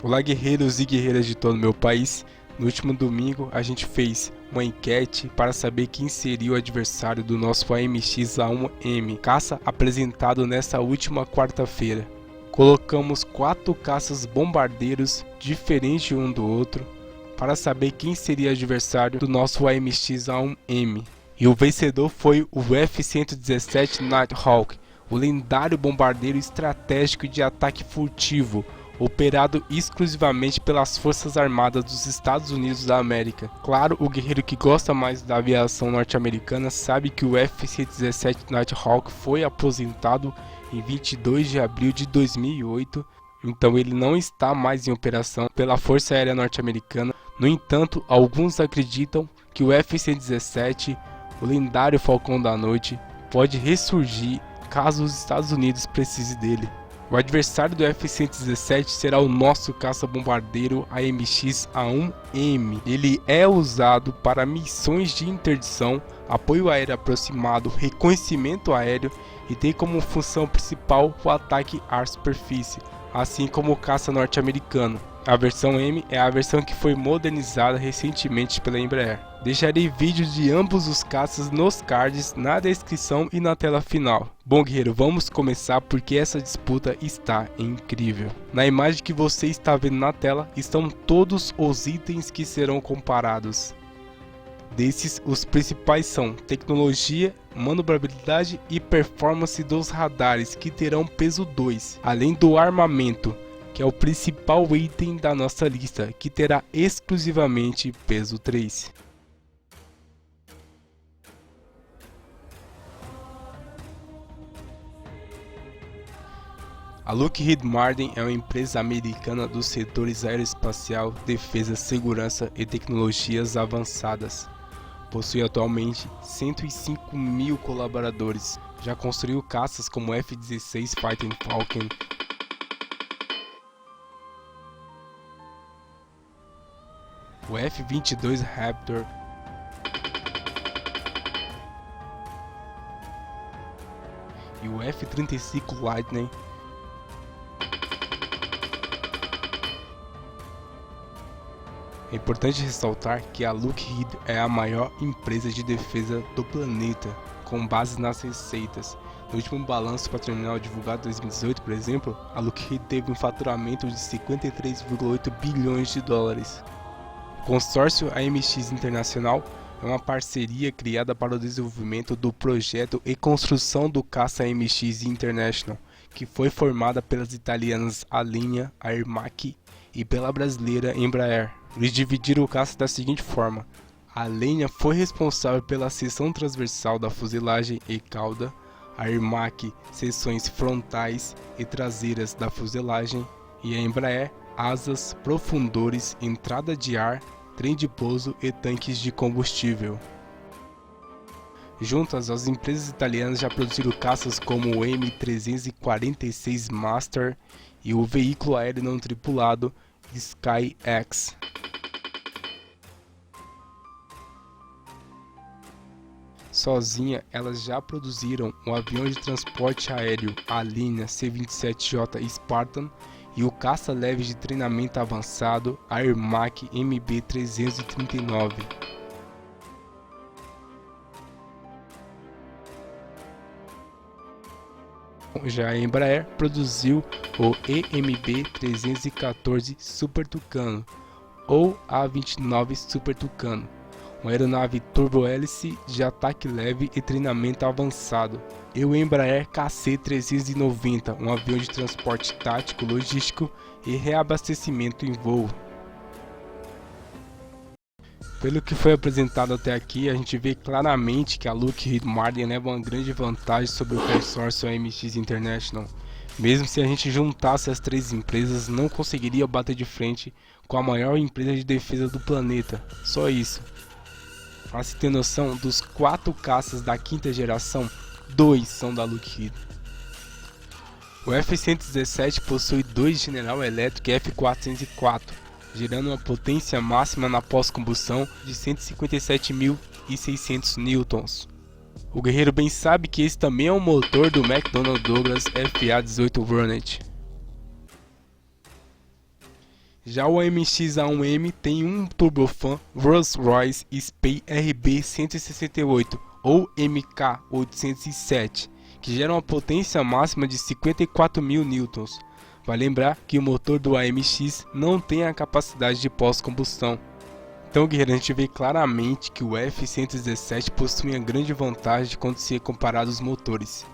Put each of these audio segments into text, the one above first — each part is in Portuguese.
Olá, guerreiros e guerreiras de todo o meu país. No último domingo a gente fez uma enquete para saber quem seria o adversário do nosso AMX-A1M caça apresentado nesta última quarta-feira. Colocamos 4 caças bombardeiros diferentes um do outro para saber quem seria o adversário do nosso AMX-A1M. E o vencedor foi o F-117 Nighthawk, o lendário bombardeiro estratégico de ataque furtivo, operado exclusivamente pelas Forças Armadas dos Estados Unidos da América. Claro, o guerreiro que gosta mais da aviação norte-americana sabe que o F-117 Nighthawk foi aposentado em 22 de abril de 2008, então ele não está mais em operação pela Força Aérea Norte-Americana. No entanto, alguns acreditam que o F-117, o lendário Falcão da Noite, pode ressurgir caso os Estados Unidos precisem dele. O adversário do F-117 será o nosso caça-bombardeiro AMX-A1M. Ele é usado para missões de interdição, apoio aéreo aproximado, reconhecimento aéreo e tem como função principal o ataque ar-superfície, assim como o caça norte-americano. A versão M é a versão que foi modernizada recentemente pela Embraer. Deixarei vídeos de ambos os caças nos cards, na descrição e na tela final. Bom, guerreiro, vamos começar porque essa disputa está incrível. Na imagem que você está vendo na tela estão todos os itens que serão comparados. Desses, os principais são tecnologia, manobrabilidade e performance dos radares, que terão peso 2, além do armamento, que é o principal item da nossa lista, que terá exclusivamente peso 3. A Lockheed Martin é uma empresa americana dos setores aeroespacial, defesa, segurança e tecnologias avançadas. Possui atualmente 105 mil colaboradores. Já construiu caças como o F-16 Fighting Falcon, o F-22 Raptor, e o F-35 Lightning. É importante ressaltar que a Lockheed é a maior empresa de defesa do planeta, com base nas receitas. No último balanço patrimonial divulgado em 2018, por exemplo, a Lockheed teve um faturamento de 53,8 bilhões de dólares. O consórcio AMX Internacional é uma parceria criada para o desenvolvimento do projeto e construção do caça AMX International, que foi formada pelas italianas Alenia Aermacchi e pela brasileira Embraer. Eles dividiram o caça da seguinte forma: a Alenia foi responsável pela seção transversal da fuselagem e cauda, a Aermacchi seções frontais e traseiras da fuselagem e a Embraer asas, profundores, entrada de ar, trem de pouso e tanques de combustível. Juntas, as empresas italianas já produziram caças como o M346 Master e o veículo aéreo não tripulado Skyx. Sozinha, elas já produziram o avião de transporte aéreo Alenia C-27J Spartan e o caça leve de treinamento avançado Aermacchi MB-339. Já a Embraer produziu o EMB-314 Super Tucano ou A-29 Super Tucano, uma aeronave turbohélice de ataque leve e treinamento avançado, e o Embraer KC-390, um avião de transporte tático, logístico e reabastecimento em voo. Pelo que foi apresentado até aqui, a gente vê claramente que a Lockheed Martin leva uma grande vantagem sobre o consórcio AMX International. Mesmo se a gente juntasse as 3 empresas, não conseguiria bater de frente com a maior empresa de defesa do planeta. Só isso. Para se ter noção, dos 4 caças da 5ª geração, 2 são da Lockheed. O F-117 possui 2 General Electric F404, gerando uma potência máxima na pós-combustão de 157.600 newtons. O guerreiro bem sabe que esse também é um motor do McDonnell Douglas FA-18 Hornet. Já o AMX-A1M tem um turbofan Rolls-Royce Spey RB168 ou MK807, que gera uma potência máxima de 54.000 newtons. Vale lembrar que o motor do AMX não tem a capacidade de pós-combustão. Então, guerreiro, a gente vê claramente que o F-117 possui uma grande vantagem quando se é comparado aos motores.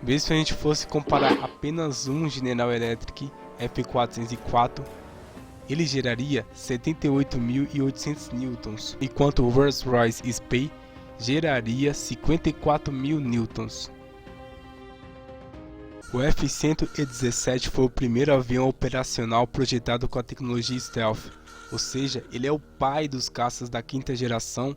Mesmo se a gente fosse comparar apenas um General Electric F404, ele geraria 78.800 newtons, enquanto o Rolls-Royce Spey geraria 54.000 newtons. O F-117 foi o primeiro avião operacional projetado com a tecnologia Stealth, ou seja, ele é o pai dos caças da quinta geração,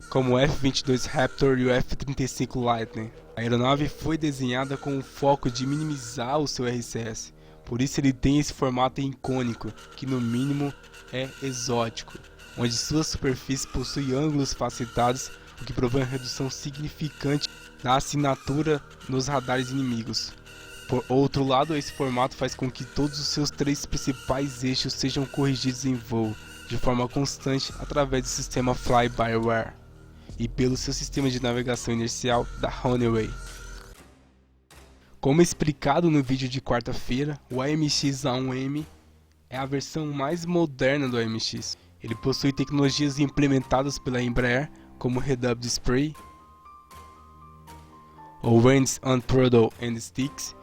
como o F-22 Raptor e o F-35 Lightning. A aeronave foi desenhada com o foco de minimizar o seu RCS, por isso ele tem esse formato icônico, que no mínimo é exótico, onde sua superfície possui ângulos facetados, o que provê uma redução significante da assinatura nos radares inimigos. Por outro lado, esse formato faz com que todos os seus três principais eixos sejam corrigidos em voo, de forma constante através do sistema Fly-by-Wire e pelo seu sistema de navegação inercial da Honeywell. Como explicado no vídeo de quarta-feira, o AMX-A1M é a versão mais moderna do AMX. Ele possui tecnologias implementadas pela Embraer, como o Head-Up Display, o Range on Throttle and Sticks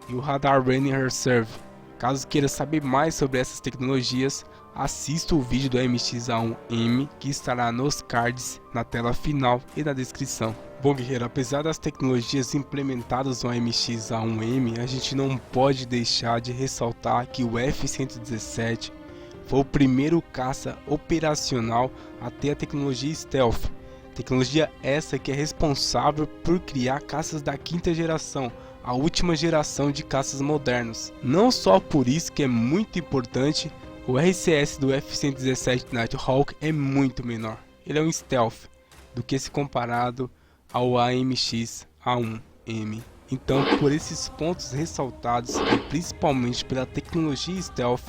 e o Radar Running Reserve. Caso queira saber mais sobre essas tecnologias, assista o vídeo do AMX-A1M que estará nos cards, na tela final e na descrição. Bom, guerreiro, apesar das tecnologias implementadas no AMX-A1M, a gente não pode deixar de ressaltar que o F-117 foi o primeiro caça operacional a ter a tecnologia Stealth. Tecnologia essa que é responsável por criar caças da quinta geração, a última geração de caças modernos. Não só por isso que é muito importante, o RCS do F-117 Nighthawk é muito menor. Ele é um stealth do que se comparado ao AMX-A1M. Então, por esses pontos ressaltados e principalmente pela tecnologia stealth,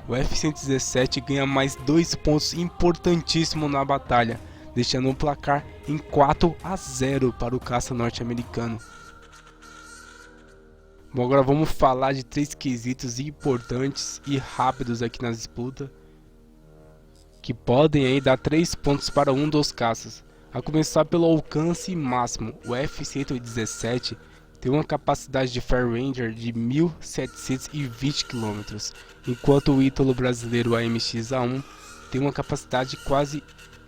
o F-117 ganha mais 2 pontos importantíssimos na batalha, deixando o placar em 4-0 para o caça norte-americano. Bom, agora vamos falar de 3 quesitos importantes e rápidos aqui na disputa, que podem aí dar 3 pontos para um dos caças. A começar pelo alcance máximo, o F-117 tem uma capacidade de Fire Ranger de 1.720 km, enquanto o ítalo brasileiro AMX-A1 tem uma capacidade quase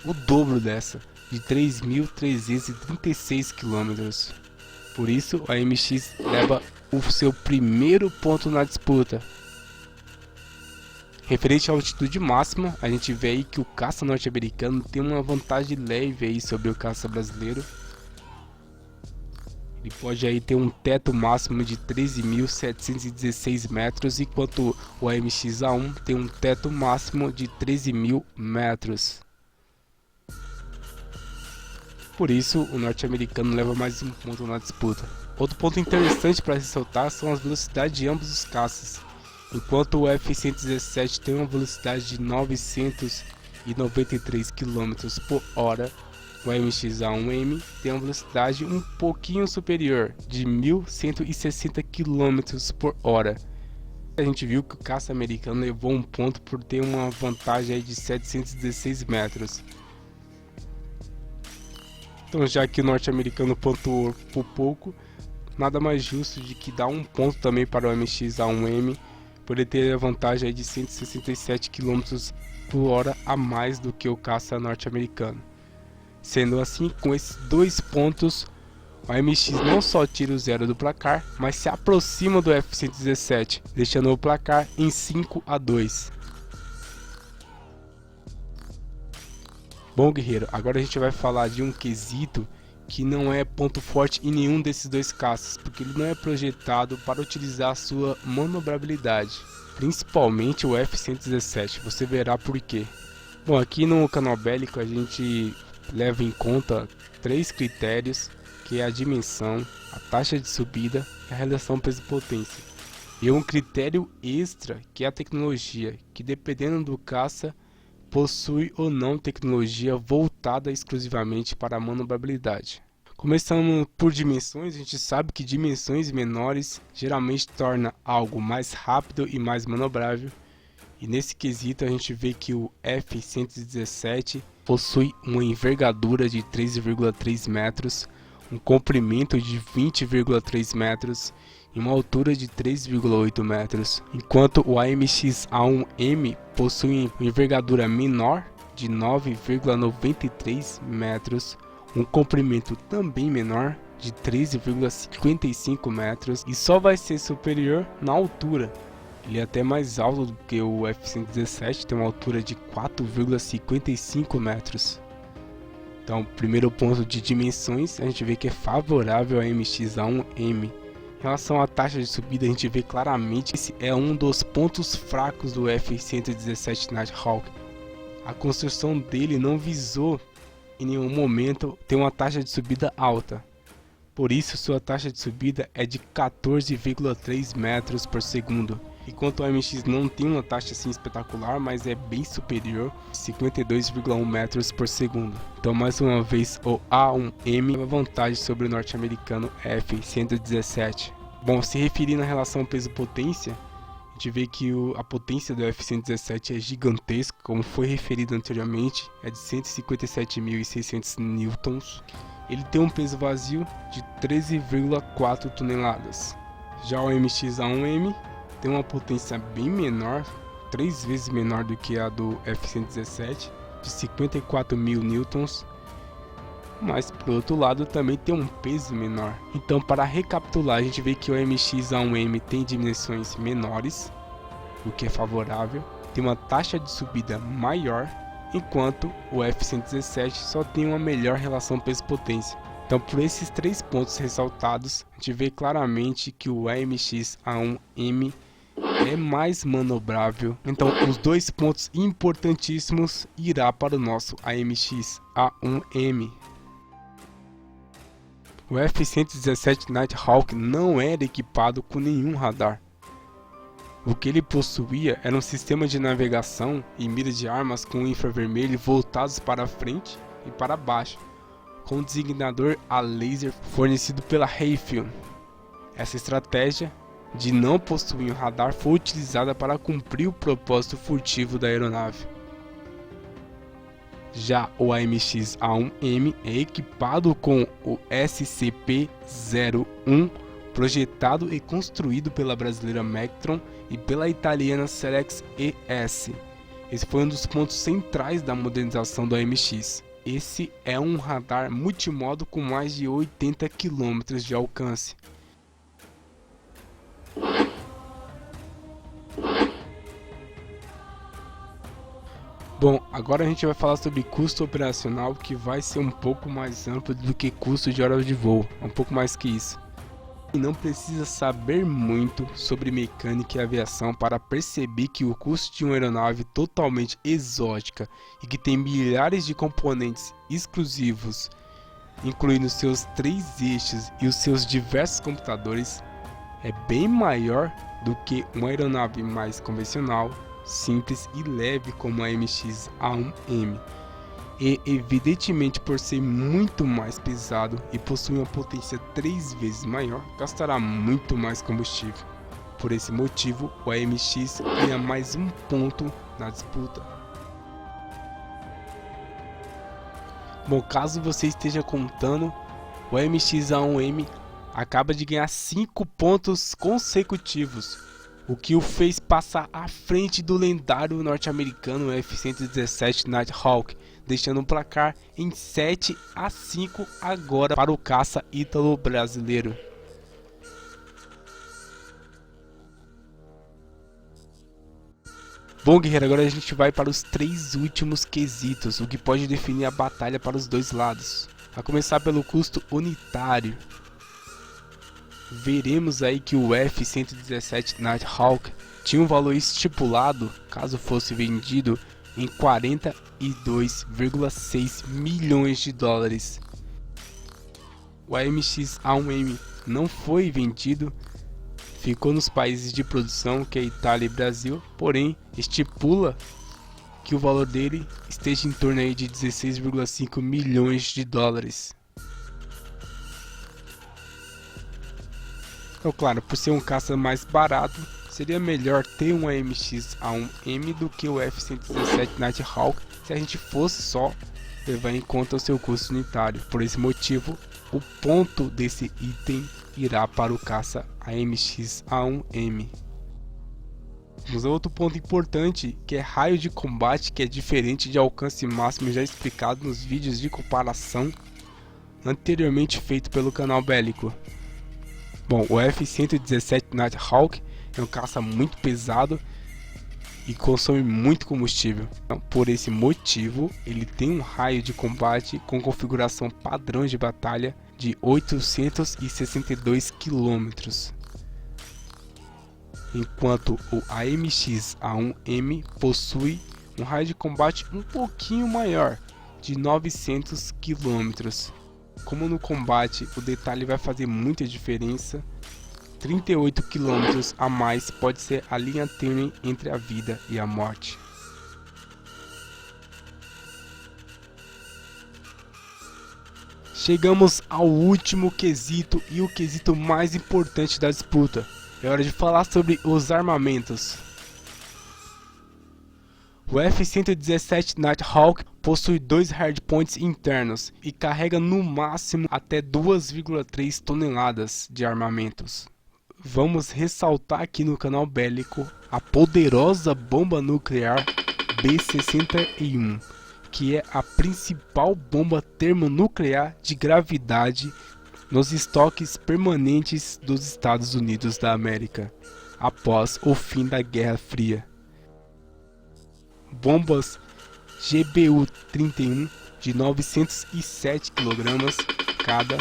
o dobro dessa, de 3.336 km. Por isso, a AMX leva o seu primeiro ponto na disputa. Referente à altitude máxima, a gente vê aí que o caça norte-americano tem uma vantagem leve aí sobre o caça brasileiro. Ele pode aí ter um teto máximo de 13.716 metros, enquanto o AMX-A1 tem um teto máximo de 13.000 metros. Por isso, o norte-americano leva mais um ponto na disputa. Outro ponto interessante para ressaltar são as velocidades de ambos os caças. Enquanto o F-117 tem uma velocidade de 993 km por hora, o AMX-A1M tem uma velocidade um pouquinho superior, de 1.160 km por hora. A gente viu que o caça americano levou um ponto por ter uma vantagem aí de 716 metros. Então, já que o norte-americano pontuou por pouco, nada mais justo de que dar um ponto também para o AMX-A1M, por ele ter a vantagem aí de 167 km por hora a mais do que o caça norte-americano. Sendo assim, com esses 2 pontos, o AMX não só tira o 0 do placar, mas se aproxima do F-117, deixando o placar em 5-2. Bom, guerreiro, agora a gente vai falar de um quesito que não é ponto forte em nenhum desses 2 caças, porque ele não é projetado para utilizar a sua manobrabilidade, principalmente o F-117, você verá por quê. Bom, aqui no canal bélico a gente leva em conta 3 critérios, que é a dimensão, a taxa de subida e a relação peso-potência. E um critério extra que é a tecnologia, que dependendo do caça, possui ou não tecnologia voltada exclusivamente para a manobrabilidade. Começando por dimensões, a gente sabe que dimensões menores geralmente torna algo mais rápido e mais manobrável. E nesse quesito a gente vê que o F-117 possui uma envergadura de 3,3 metros, um comprimento de 20,3 metros e uma altura de 3,8 metros, enquanto o AMX A1M possui uma envergadura menor de 9,93 metros, um comprimento também menor de 13,55 metros e só vai ser superior na altura. Ele é até mais alto do que o F-117, tem uma altura de 4,55 metros. Então, primeiro ponto de dimensões, a gente vê que é favorável a MX-A1M. Em relação à taxa de subida, a gente vê claramente que esse é um dos pontos fracos do F-117 Nighthawk. A construção dele não visou em nenhum momento ter uma taxa de subida alta. Por isso, sua taxa de subida é de 14,3 metros por segundo. Enquanto o AMX não tem uma taxa assim espetacular, mas é bem superior, 52,1 metros por segundo. Então, mais uma vez, o A1M leva vantagem sobre o norte-americano F-117. Bom, se referindo à relação peso-potência, a gente vê que a potência do F-117 é gigantesca, como foi referido anteriormente, é de 157.600 newtons. Ele tem um peso vazio de 13,4 toneladas. Já o MX-A1M tem uma potência bem menor, 3 vezes menor do que a do F-117, de 54.000 newtons, mas por outro lado também tem um peso menor. Então, para recapitular, a gente vê que o MX-A1M tem dimensões menores, o que é favorável, tem uma taxa de subida maior, enquanto o F-117 só tem uma melhor relação peso-potência. Então, por esses três pontos ressaltados, a gente vê claramente que o AMX-A1M é mais manobrável. Então, os dois pontos importantíssimos irá para o nosso AMX-A1M. O F-117 Nighthawk não era equipado com nenhum radar. O que ele possuía era um sistema de navegação e mira de armas com infravermelho voltados para frente e para baixo, com um designador a laser fornecido pela Raytheon. Essa estratégia de não possuir um radar foi utilizada para cumprir o propósito furtivo da aeronave. Já o AMX-A1M é equipado com o SCP-01, projetado e construído pela brasileira Mectron e pela italiana Selex ES. Esse foi um dos pontos centrais da modernização do AMX. Esse é um radar multimodo com mais de 80 km de alcance. Bom, agora a gente vai falar sobre custo operacional, que vai ser um pouco mais amplo do que custo de horas de voo, um pouco mais que isso. E não precisa saber muito sobre mecânica e aviação para perceber que o custo de uma aeronave totalmente exótica e que tem milhares de componentes exclusivos, incluindo seus 3 eixos e os seus diversos computadores, é bem maior do que uma aeronave mais convencional, simples e leve como a MX-A1M. E evidentemente, por ser muito mais pesado e possuir uma potência 3 vezes maior, gastará muito mais combustível. Por esse motivo, o AMX ganha mais um ponto na disputa. Bom, caso você esteja contando, o AMX-A1M acaba de ganhar 5 pontos consecutivos, o que o fez passar à frente do lendário norte-americano F-117 Nighthawk, deixando o placar em 7-5 agora para o caça ítalo-brasileiro. Bom, guerreiro, agora a gente vai para os 3 últimos quesitos, o que pode definir a batalha para os dois lados. A começar pelo custo unitário. Veremos aí que o F-117 Nighthawk tinha um valor estipulado, caso fosse vendido, em 42,6 milhões de dólares. O AMX-A1M não foi vendido, ficou nos países de produção, que é Itália e Brasil, porém estipula que o valor dele esteja em torno aí de 16,5 milhões de dólares. Então, claro, por ser um caça mais barato, seria melhor ter um AMX A1M do que o F-117 Nighthawk se a gente fosse só levar em conta o seu custo unitário. Por esse motivo, o ponto desse item irá para o caça AMX A1M. Vamos a outro ponto importante, que é raio de combate, que é diferente de alcance máximo, já explicado nos vídeos de comparação anteriormente feito pelo canal Bélico. Bom, o F-117 Nighthawk é um caça muito pesado e consome muito combustível. Então, por esse motivo, ele tem um raio de combate com configuração padrão de batalha de 862 km. Enquanto o AMX A1M possui um raio de combate um pouquinho maior, de 900 km. Como no combate o detalhe vai fazer muita diferença, 38 km a mais pode ser a linha tênue entre a vida e a morte. Chegamos ao último quesito e o quesito mais importante da disputa. É hora de falar sobre os armamentos. O F-117 Nighthawk possui 2 hardpoints internos e carrega no máximo até 2,3 toneladas de armamentos. Vamos ressaltar aqui no canal Bélico a poderosa bomba nuclear B-61, que é a principal bomba termonuclear de gravidade nos estoques permanentes dos Estados Unidos da América, após o fim da Guerra Fria. Bombas GBU-31 de 907 kg cada.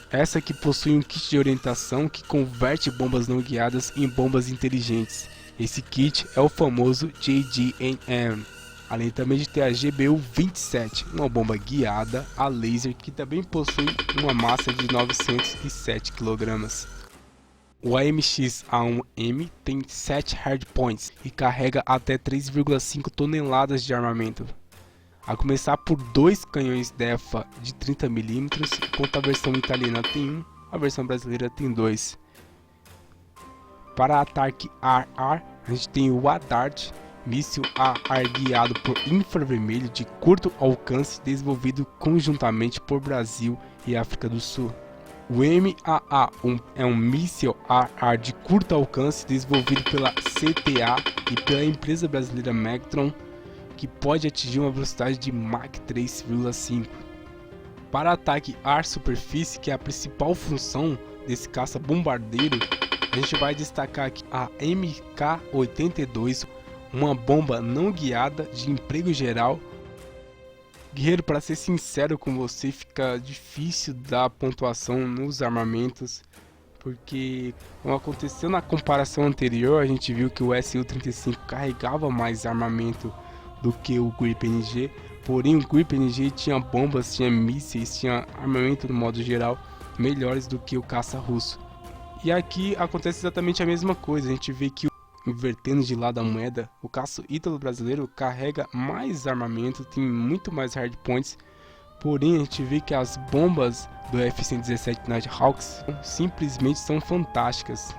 Essa que possui um kit de orientação que converte bombas não guiadas em bombas inteligentes. Esse kit é o famoso JGM. Além também de ter a GBU-27, uma bomba guiada a laser que também possui uma massa de 907 kg. O AMX A1M tem 7 hardpoints e carrega até 3,5 toneladas de armamento, a começar por 2 canhões DEFA de 30mm, enquanto a versão italiana tem 1, a versão brasileira tem 2. Para ataque ar-ar, a gente tem o ADART, míssil ar guiado por infravermelho de curto alcance, desenvolvido conjuntamente por Brasil e África do Sul. O MAA-1 é um míssil ar de curto alcance desenvolvido pela CTA e pela empresa brasileira Magtron, que pode atingir uma velocidade de Mach 3,5. Para ataque ar-superfície, que é a principal função desse caça-bombardeiro, a gente vai destacar aqui a MK-82, uma bomba não guiada de emprego geral. Guerreiro, para ser sincero com você, fica difícil dar pontuação nos armamentos, porque como aconteceu na comparação anterior, a gente viu que o Su-35 carregava mais armamento do que o Grip NG, porém o Grip NG tinha bombas, tinha mísseis, tinha armamento no modo geral melhores do que o caça russo. E aqui acontece exatamente a mesma coisa, a gente vê que invertendo de lado a moeda, o caça ítalo-brasileiro carrega mais armamento, tem muito mais hardpoints, porém a gente vê que as bombas do F-117 Nighthawks simplesmente são fantásticas.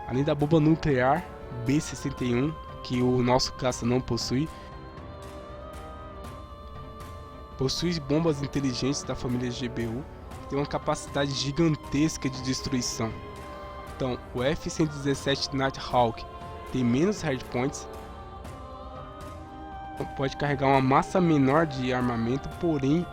Além da bomba nuclear B-61, que o nosso caça não possui bombas inteligentes da família GBU, que tem uma capacidade gigantesca de destruição. Então, o F-117 Nighthawk tem menos hardpoints, pode carregar uma massa menor de armamento, porém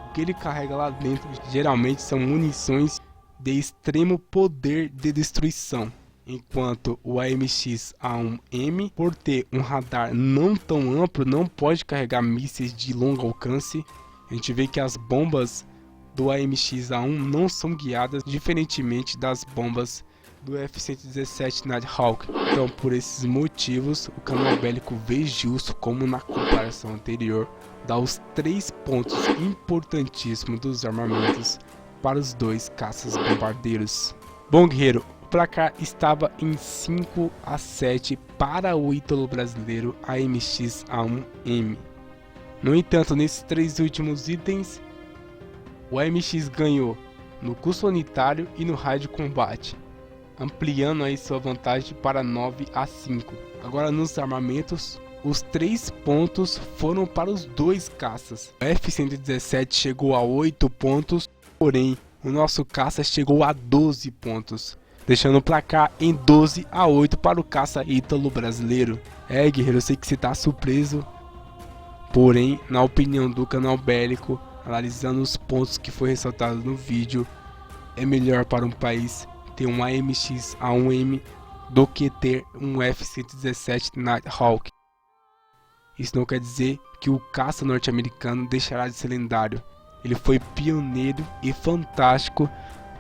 o que ele carrega lá dentro geralmente são munições de extremo poder de destruição. Enquanto o AMX A1M, por ter um radar não tão amplo, não pode carregar mísseis de longo alcance. A gente vê que as bombas do AMX A1 não são guiadas, diferentemente das bombas do F-117 Nighthawk. Então, por esses motivos, o canal Bélico vê justo, como na comparação anterior, dar os 3 pontos importantíssimos dos armamentos para os dois caças bombardeiros. Bom, guerreiro, placar estava em 5-7 para o ítalo brasileiro AMX-A1M. No entanto, nesses 3 últimos itens, o AMX ganhou no custo unitário e no raio de combate, ampliando aí sua vantagem para 9-5. Agora nos armamentos, os 3 pontos foram para os 2 caças. O F-117 chegou a 8 pontos, porém o nosso caça chegou a 12 pontos, deixando o placar em 12-8 para o caça ítalo brasileiro. Guerreiro, eu sei que você está surpreso, porém, na opinião do canal Bélico, analisando os pontos que foi ressaltado no vídeo, é melhor para um país ter um AMX A1M do que ter um F-117 Nighthawk. Isso não quer dizer que o caça norte-americano deixará de ser lendário. Ele foi pioneiro e fantástico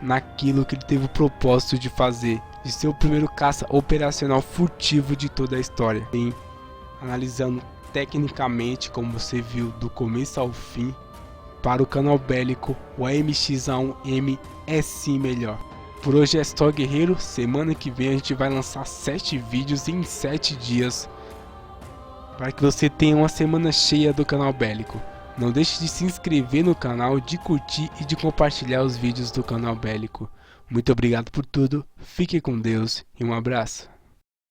naquilo que ele teve o propósito de fazer, de ser o primeiro caça operacional furtivo de toda a história. E, analisando tecnicamente, como você viu do começo ao fim, para o canal Bélico, o AMX-A1M é sim melhor. Por hoje é só, guerreiro. Semana que vem a gente vai lançar 7 vídeos em 7 dias, para que você tenha uma semana cheia do canal Bélico. Não deixe de se inscrever no canal, de curtir e de compartilhar os vídeos do canal Bélico. Muito obrigado por tudo, fique com Deus e um abraço.